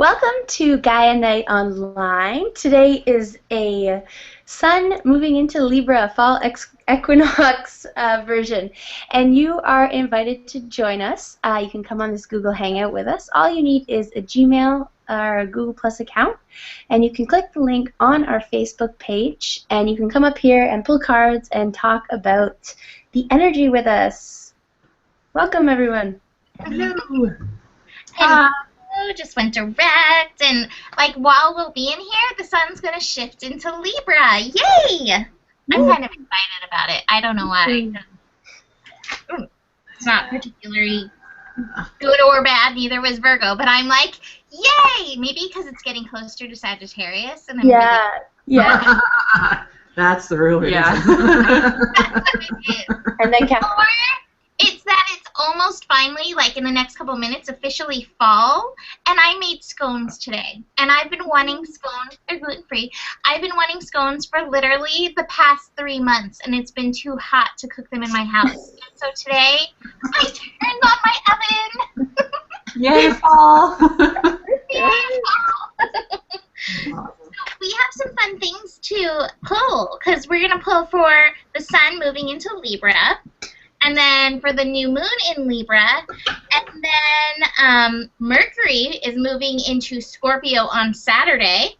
Welcome to Gaia Night Online. Today is a Sun moving into Libra fall equinox version, and you are invited to join us. You can come on this Google Hangout with us. All you need is a Gmail or a Google Plus account, and you can click the link on our Facebook page, and you can come up here and pull cards and talk about the energy with us. Welcome, everyone. Hello. Hello. Just went direct, and like while we'll be in here, the sun's gonna shift into Libra. Yay! I'm kind of excited about it. I don't know why. It's not particularly good or bad. Neither was Virgo, but I'm like, yay! Maybe because it's getting closer to Sagittarius, and I'm yeah. That's the real reason. That's what it is. And then Or it's that it's almost finally, like in the next couple minutes, officially fall, and I made scones today. And I've been wanting scones. They're gluten-free. I've been wanting scones for literally the past 3 months, and it's been too hot to cook them in my house. So today, I turned on my oven. Yay, fall! Yay, fall! We have some fun things to pull, because we're going to pull for the sun moving into Libra, and then for the new moon in Libra, and then Mercury is moving into Scorpio on Saturday,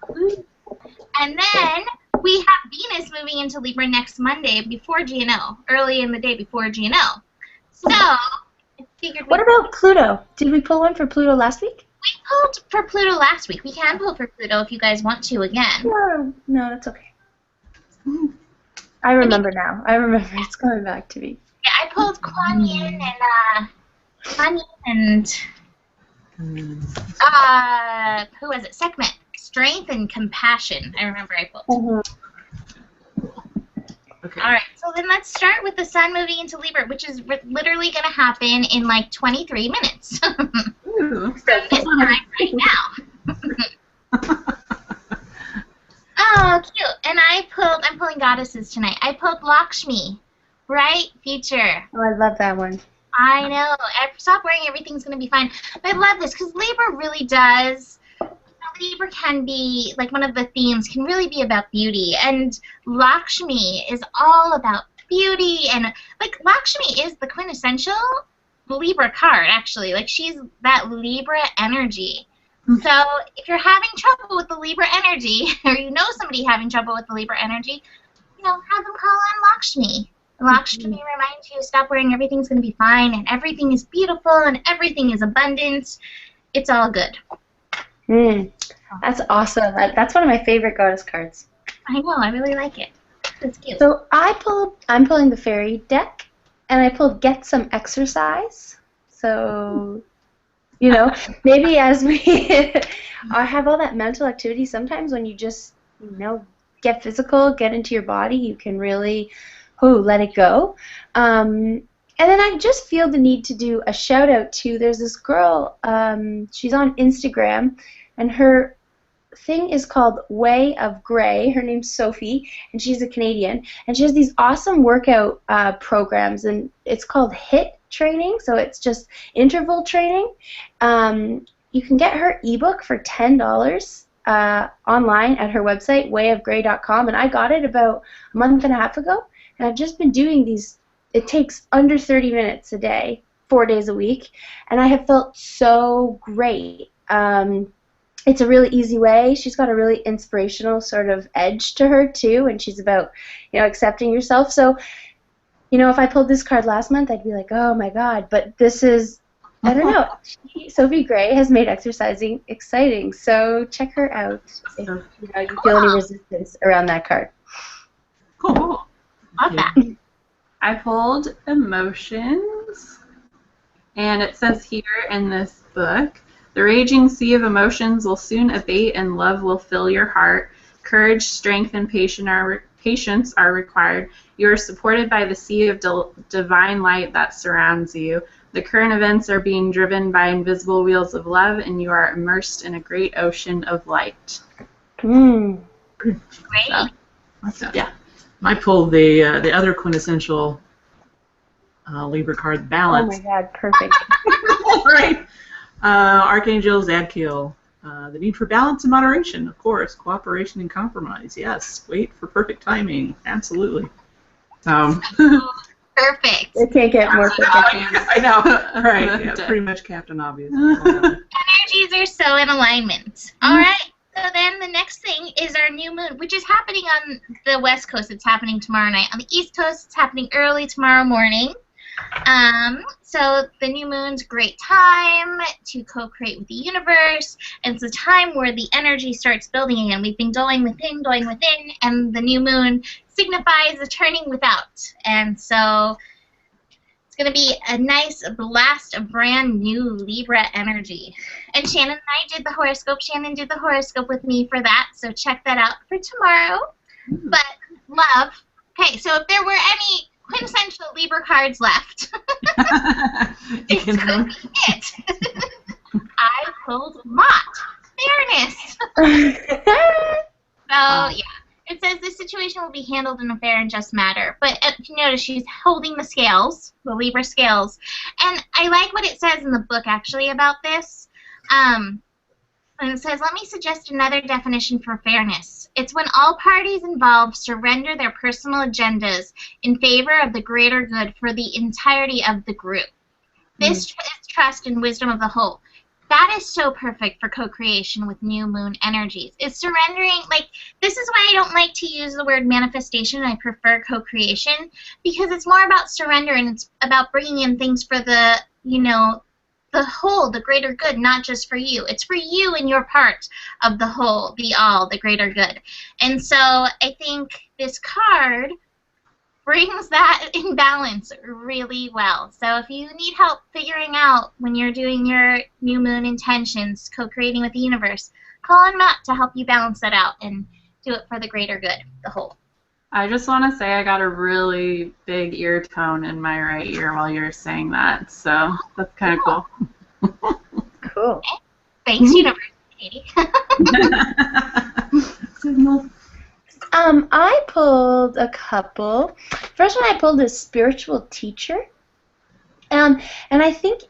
and then we have Venus moving into Libra next Monday before GNO, early in the day before GNO. So, I figured. What about Pluto? Did we pull one for Pluto last week? We pulled for Pluto last week. We can pull for Pluto if you guys want to again. No, that's okay. I remember now. I remember. It's coming back to me. Yeah, I pulled Kuan Yin and who was it? Sekhmet. Strength and Compassion. I remember I pulled. Okay. All right, so then let's start with the sun moving into Libra, which is literally going to happen in like 23 minutes. Ooh. From this time right now. Oh, cute. And I'm pulling goddesses tonight. I pulled Lakshmi. Bright future. Oh, I love that one. I know. Stop worrying. Everything's going to be fine. But I love this because Libra really does. Libra can be, like, one of the themes can really be about beauty. And Lakshmi is all about beauty. And, like, Lakshmi is the quintessential Libra card, actually. Like, she's that Libra energy. So if you're having trouble with the Libra energy, or you know somebody having trouble with the Libra energy, you know, have them call on Lakshmi. Lakshmi reminds you, stop worrying, everything's going to be fine, and everything is beautiful, and everything is abundant. It's all good. That's awesome. That's one of my favorite goddess cards. I know, I really like it. It's cute. So I'm pulling the fairy deck, and I pulled Get Some Exercise. So, you know, maybe as we have all that mental activity, sometimes when you just, you know, get physical, get into your body, you can really let it go. And then I just feel the need to do a shout out to, there's this girl, she's on Instagram, and her thing is called Way of Gray. Her name's Sophie, and she's a Canadian, and she has these awesome workout programs, and it's called HIIT training, so it's just interval training. You can get her ebook for $10 online at her website, wayofgray.com, and I got it about a month and a half ago. And I've just been doing these, it takes under 30 minutes a day, 4 days a week, and I have felt so great. It's a really easy way. She's got a really inspirational sort of edge to her, too, and she's about, you know, accepting yourself. So, you know, if I pulled this card last month, I'd be like, oh, my God. But this is, I don't know. Sophie Gray has made exercising exciting, so check her out if you feel any resistance around that card. Cool. Love that. I pulled Emotions, and it says here in this book, the raging sea of emotions will soon abate and love will fill your heart. Courage, strength, and patience are required. You are supported by the sea of divine light that surrounds you. The current events are being driven by invisible wheels of love, and you are immersed in a great ocean of light. Great. Yeah. I pulled the other quintessential Libra card, Balance. Oh my God, perfect. Right. Archangel Zadkiel. The need for balance and moderation, of course. Cooperation and compromise, yes. Wait for perfect timing, absolutely. Perfect. It can't get more perfect. I know, right, yeah, pretty much Captain Obvious. Energies are so in alignment. All right. So then the next thing is our new moon, which is happening on the West Coast. It's happening tomorrow night. On the East Coast, it's happening early tomorrow morning. So the new moon's a great time to co-create with the universe. And it's a time where the energy starts building again. We've been going within, and the new moon signifies the turning without. And so it's going to be a nice blast of brand new Libra energy. And Shannon and I did the horoscope. Shannon did the horoscope with me for that, so check that out for tomorrow. But love. Okay, so if there were any quintessential Libra cards left, this could be it. I pulled Mott. Fairness. So, yeah. It says this situation will be handled in a fair and just manner. But if you notice, she's holding the scales, the Libra scales. And I like what it says in the book, actually, about this. And it says, let me suggest another definition for fairness. It's when all parties involved surrender their personal agendas in favor of the greater good for the entirety of the group. This is trust and wisdom of the whole. That is so perfect for co-creation with new moon energies. It's surrendering, like, this is why I don't like to use the word manifestation. I prefer co-creation because it's more about surrender and it's about bringing in things for the, the whole, the greater good, not just for you. It's for you and your part of the whole, the all, the greater good. And so I think this card brings that in balance really well. So if you need help figuring out when you're doing your new moon intentions, co-creating with the universe, call on Matt to help you balance that out and do it for the greater good, the whole. I just want to say I got a really big ear tone in my right ear while you were saying that, so that's kind of cool. Cool. Okay. Thanks, Universe, Katie. I pulled a couple. First one I pulled is spiritual teacher. And I think,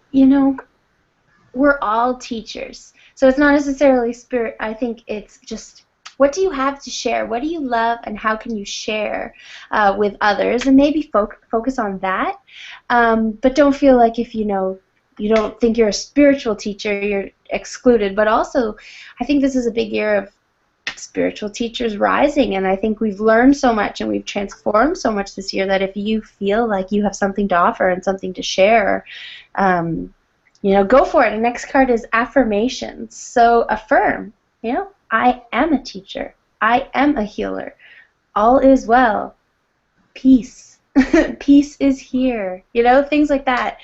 we're all teachers. So it's not necessarily spirit. I think it's just, what do you have to share? What do you love and how can you share with others? And maybe focus on that. But don't feel like if, you don't think you're a spiritual teacher, you're excluded. But also, I think this is a big year of spiritual teachers rising, and I think we've learned so much and we've transformed so much this year that if you feel like you have something to offer and something to share, go for it. The next card is affirmations. So affirm, I am a teacher. I am a healer. All is well. Peace. Peace is here. Things like that.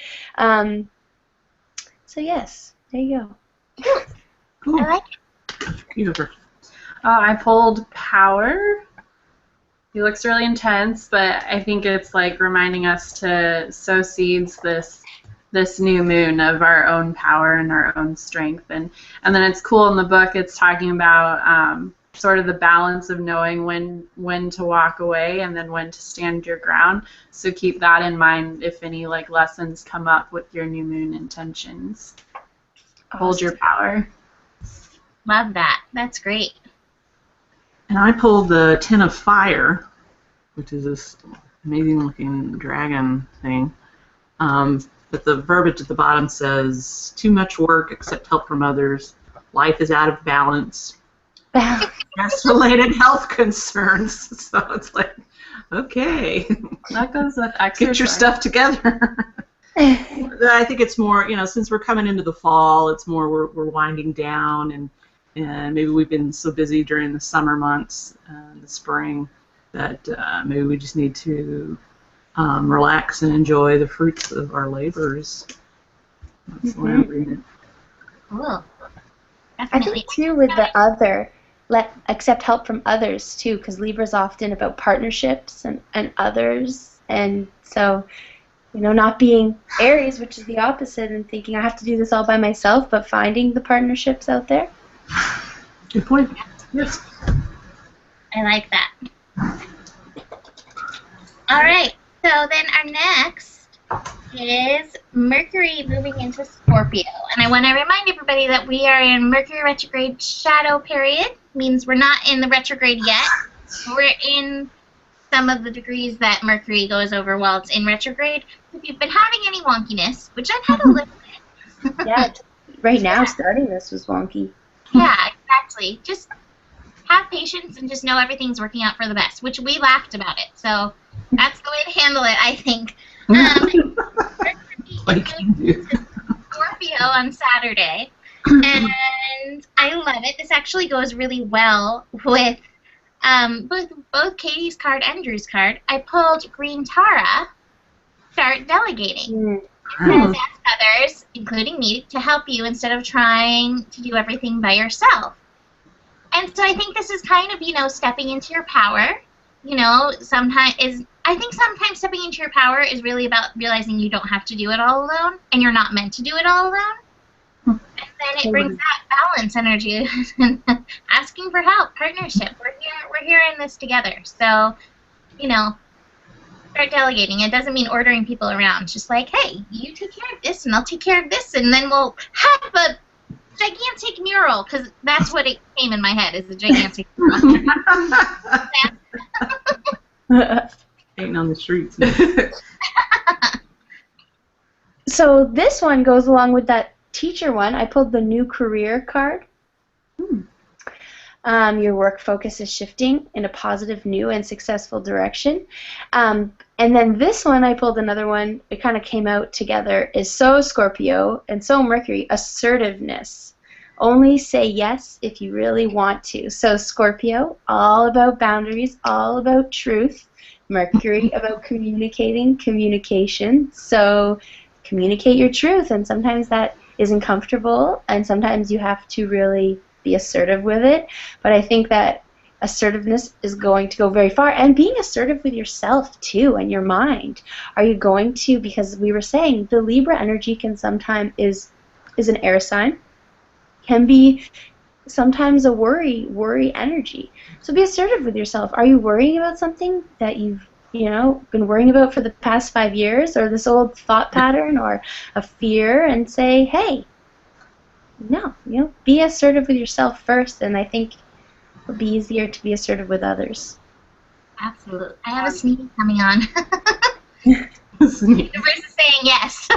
So yes, there you go. Cool. I like Beautiful. I pulled Power. He looks really intense, but I think it's like reminding us to sow seeds this new moon of our own power and our own strength. And then it's cool in the book, it's talking about sort of the balance of knowing when to walk away and then when to stand your ground. So keep that in mind if any lessons come up with your new moon intentions. Awesome. Hold your power. Love that. That's great. And I pulled the Ten of Fire, which is this amazing-looking dragon thing. But the verbiage at the bottom says, too much work, accept help from others. Life is out of balance. Stress-related health concerns. So it's like, okay. That goes with exercise. Get your stuff together. I think it's more, since we're coming into the fall, it's more we're winding down and maybe we've been so busy during the summer months, the spring, that maybe we just need to relax and enjoy the fruits of our labors. That's the way I read it. Cool. I Definitely. think, too, with the other, accept help from others, too, because Libra's often about partnerships and others. And so, not being Aries, which is the opposite, and thinking I have to do this all by myself, but finding the partnerships out there. Good point. Yes. I like that. All right. So then our next is Mercury moving into Scorpio. And I want to remind everybody that we are in Mercury retrograde shadow period. Means we're not in the retrograde yet. We're in some of the degrees that Mercury goes over while it's in retrograde. If you've been having any wonkiness, which I've had a little bit. Yeah, right now starting this was wonky. Yeah, exactly. Just have patience and just know everything's working out for the best, which we laughed about it. So that's the way to handle it, I think. Like you do. Scorpio on Saturday, and I love it. This actually goes really well with both Katie's card and Drew's card. I pulled Green Tara, start delegating. It says ask others, including me, to help you instead of trying to do everything by yourself. And so I think this is kind of, stepping into your power. I think sometimes stepping into your power is really about realizing you don't have to do it all alone, and you're not meant to do it all alone. And then it brings that balance energy, asking for help, partnership. We're here in this together. So, start delegating. It doesn't mean ordering people around. It's just like, hey, you take care of this, and I'll take care of this, and then we'll have a gigantic mural, because that's what it came in my head, is a gigantic mural. Hating on the streets. So this one goes along with that teacher one. I pulled the new career card. Your work focus is shifting in a positive, new, and successful direction. And then this one, I pulled another one. It kind of came out together. Is so Scorpio and so Mercury, assertiveness. Only say yes if you really want to. So Scorpio, all about boundaries, all about truth. Mercury, about communication. So communicate your truth, and sometimes that isn't comfortable, and sometimes you have to really be assertive with it. But I think that assertiveness is going to go very far, and being assertive with yourself too, and your mind. Are you going to, because we were saying the Libra energy can sometimes is an air sign, can be sometimes a worry energy. So be assertive with yourself. Are you worrying about something that you've been worrying about for the past 5 years, or this old thought pattern, or a fear, and say, hey, no, be assertive with yourself first, and I think it'll be easier to be assertive with others. Absolutely. I have a sneeze coming on. The universe is saying yes.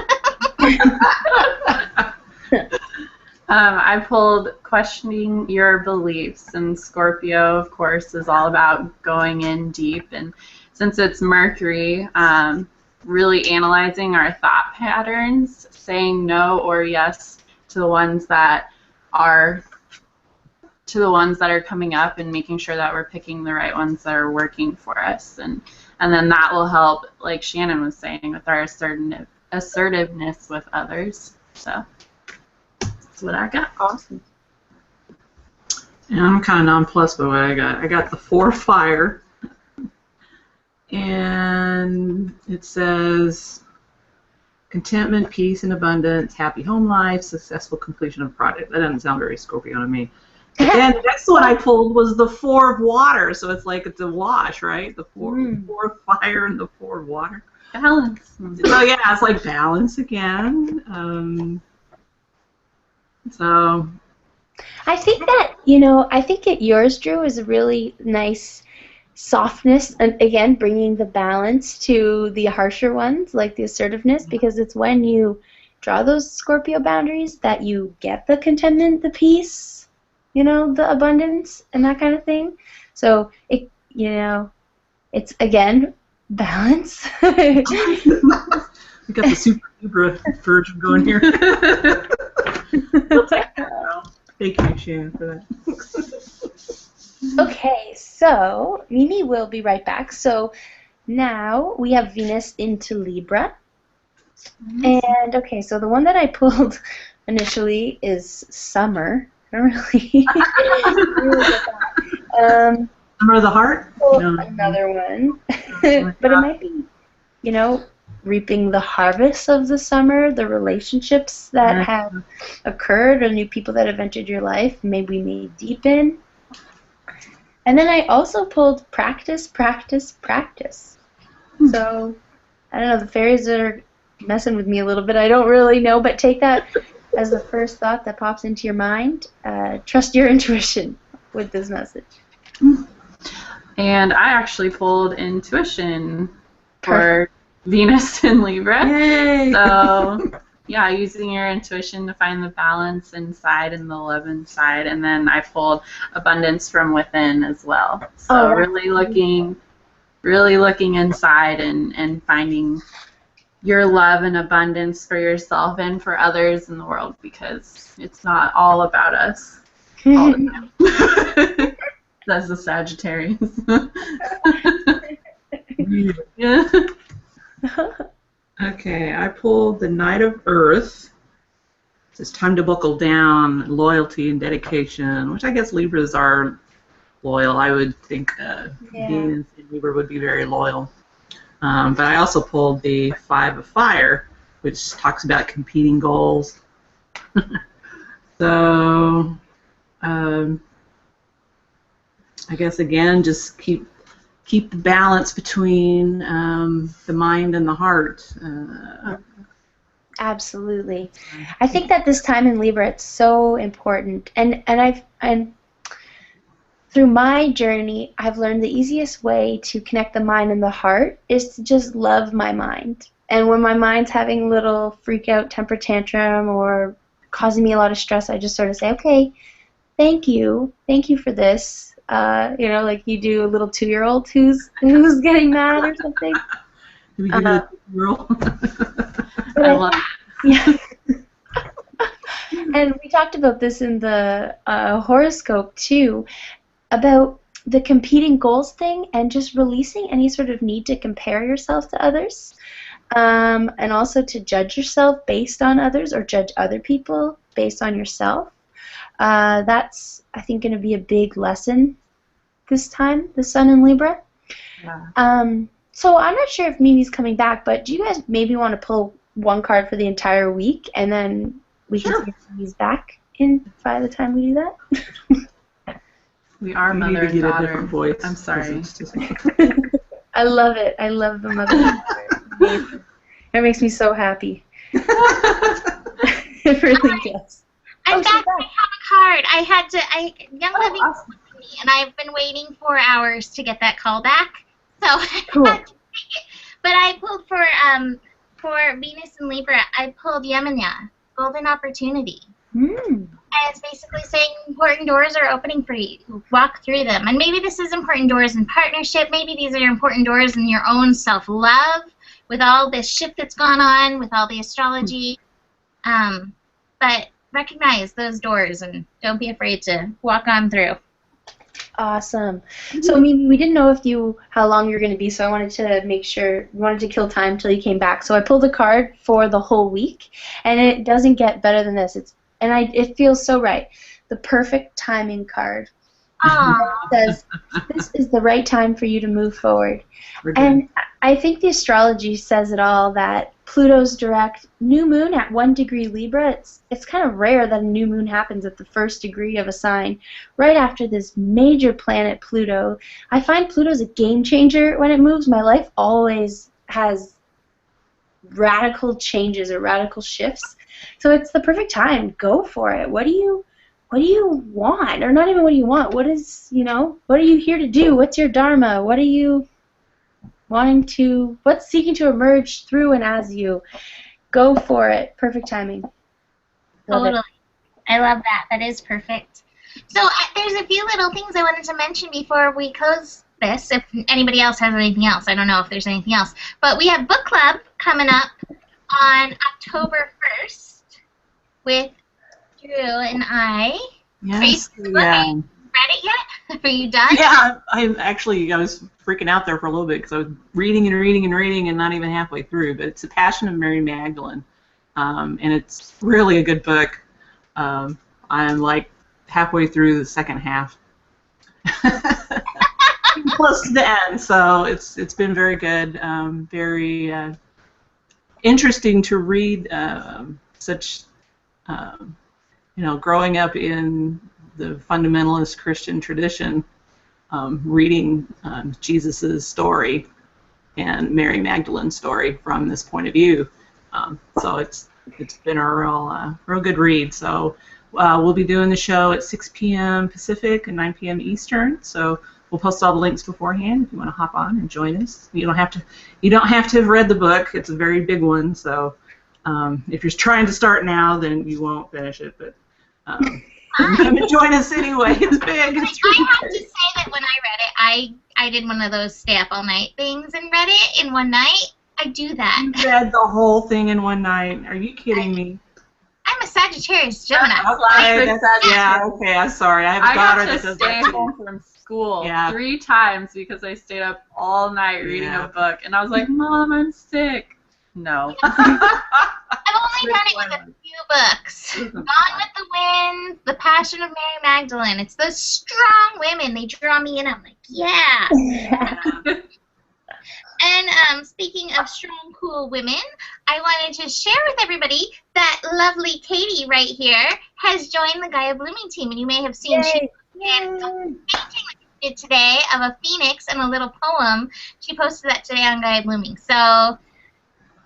I pulled questioning your beliefs, and Scorpio, of course, is all about going in deep, and since it's Mercury, really analyzing our thought patterns, saying no or yes to the ones that are coming up, and making sure that we're picking the right ones that are working for us, and then that will help, like Shannon was saying, with our assertiveness with others. So that's what I got. Awesome. And I'm kind of nonplussed by what I got. I got the 4 fire, and it says contentment, peace, and abundance, happy home life, successful completion of project. That doesn't sound very Scorpio to me. And the next one I pulled was the 4 of water, so it's like it's a wash, right? The 4 of fire and the 4 of water. Balance. So yeah, it's like balance again. So I think that, I think yours, Drew, is a really nice softness, and again, bringing the balance to the harsher ones, like the assertiveness, because it's when you draw those Scorpio boundaries that you get the contentment, the peace, the abundance, and that kind of thing. So, it's, again, balance. We got the super Libra virgin going here. We'll take that now. Thank you, Shannon, for that. Okay, so Mimi will be right back. So now we have Venus into Libra. And, okay, so the one that I pulled initially is summer. I don't really get that. Summer of the heart? No. Another one. But it might be, reaping the harvest of the summer, the relationships that have occurred, or new people that have entered your life, maybe may deepen. And then I also pulled practice, practice, practice. So, I don't know, the fairies are messing with me a little bit. I don't really know, but take that as the first thought that pops into your mind. Trust your intuition with this message. And I actually pulled intuition for Perfect. Venus in Libra. Yay! So, yeah, using your intuition to find the balance inside and the love inside. And then I pulled abundance from within as well. So really looking inside and finding your love and abundance for yourself and for others in the world, because it's not all about us all the time. That's the Sagittarius. Yeah. Okay, I pulled the Knight of Earth. It's time to buckle down, loyalty and dedication, which I guess Libras are loyal. I would think Venus in Libra would be very loyal. But I also pulled the Five of Fire, which talks about competing goals. So, I guess again, just keep the balance between the mind and the heart. Absolutely. I think that this time in Libra, it's so important. And through my journey, I've learned the easiest way to connect the mind and the heart is to just love my mind. And when my mind's having a little freak out temper tantrum or causing me a lot of stress, I just sort of say, okay, thank you for this. Like you do a little 2-year-old who's getting mad or something. Do we give it a girl? I love Yeah. And we talked about this in the horoscope too, about the competing goals thing and just releasing any sort of need to compare yourself to others, and also to judge yourself based on others or judge other people based on yourself. That's, I think, going to be a big lesson this time, the Sun in Libra. Yeah. So I'm not sure if Mimi's coming back, but do you guys maybe want to pull one card for the entire week, and then we can see if Mimi's back in by the time we do that? We are We need mother to get and a daughter. different voice. I'm sorry. It's just- I love it. I love the mother. It makes me so happy. It really does. I'm she's back. back. I have a card. Young Living awesome. with me, and I've been waiting 4 hours to get that call back. So Cool. I had to take it. But I pulled for Venus and Libra. I pulled Yemenia, Golden Opportunity. And it's basically saying important doors are opening for you. Walk through them. And maybe this is important doors in partnership. Maybe these are important doors in your own self-love with all this shift that's gone on, with all the astrology. But recognize those doors and don't be afraid to walk on through. Awesome. So, I mean, we didn't know how long you were going to be, so I wanted to make sure, we wanted to kill time till you came back. So I pulled a card for the whole week, and it doesn't get better than this. It feels so right. The perfect timing card. Aww. It says, this is the right time for you to move forward. We're good. And I think the astrology says it all, that Pluto's direct new moon at 1 degree Libra, it's kind of rare that a new moon happens at the 1st degree of a sign right after this major planet Pluto. I find Pluto's a game changer when it moves. My life always has radical changes or radical shifts. So it's the perfect time. Go for it. What do you want? Or not even what do you want? What are you here to do? What's your dharma? What are you what's seeking to emerge through and as you? Go for it. Perfect timing. Love Totally. it. I love that. That is perfect. So there's a few little things I wanted to mention before we close this. If anybody else has anything else, I don't know if there's anything else. But we have book club coming up on October 1st with Drew and I. Yes. Yeah. Read it yet? Are you done? Yeah, I was freaking out there for a little bit because I was reading and not even halfway through. But it's The Passion of Mary Magdalene, and it's really a good book. I'm like halfway through the second half, close to the end. So it's been very good, very interesting to read. Such growing up in the fundamentalist Christian tradition, reading Jesus' story and Mary Magdalene's story from this point of view. So it's been a real good read. So we'll be doing the show at 6 p.m. Pacific and 9 p.m. Eastern. So we'll post all the links beforehand if you want to hop on and join us. You don't have to have read the book. It's a very big one. So if you're trying to start now, then you won't finish it. But join us anyway. It's big. It's I have to say that when I read it, I did one of those stay up all night things and read it in one night. I do that. You read the whole thing in one night. Are you kidding me? I'm a Sagittarius Gemini. Okay, I'm sorry. I have a daughter that does that too. I got to stay home from school 3 times because I stayed up all night reading a book, and I was like, Mom, I'm sick. No. I've only done it with a few books. Gone with the Wind, The Passion of Mary Magdalene. It's those strong women. They draw me in. I'm like, yeah. And speaking of strong, cool women, I wanted to share with everybody that lovely Katie right here has joined the Gaia Blooming team. And you may have seen she did a painting that she did today of a phoenix and a little poem. She posted that today on Gaia Blooming. So,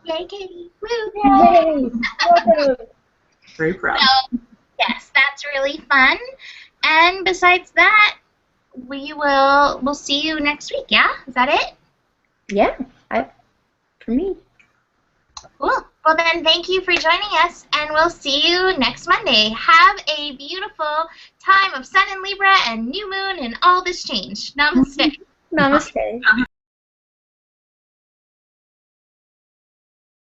yay, Katie. Woo! Yay! Very proud. So, yes, that's really fun. And besides that, we'll see you next week, yeah? Is that it? Yeah, for me. Cool. Well, then, thank you for joining us, and we'll see you next Monday. Have a beautiful time of Sun and Libra and New Moon and all this change. Namaste. Namaste.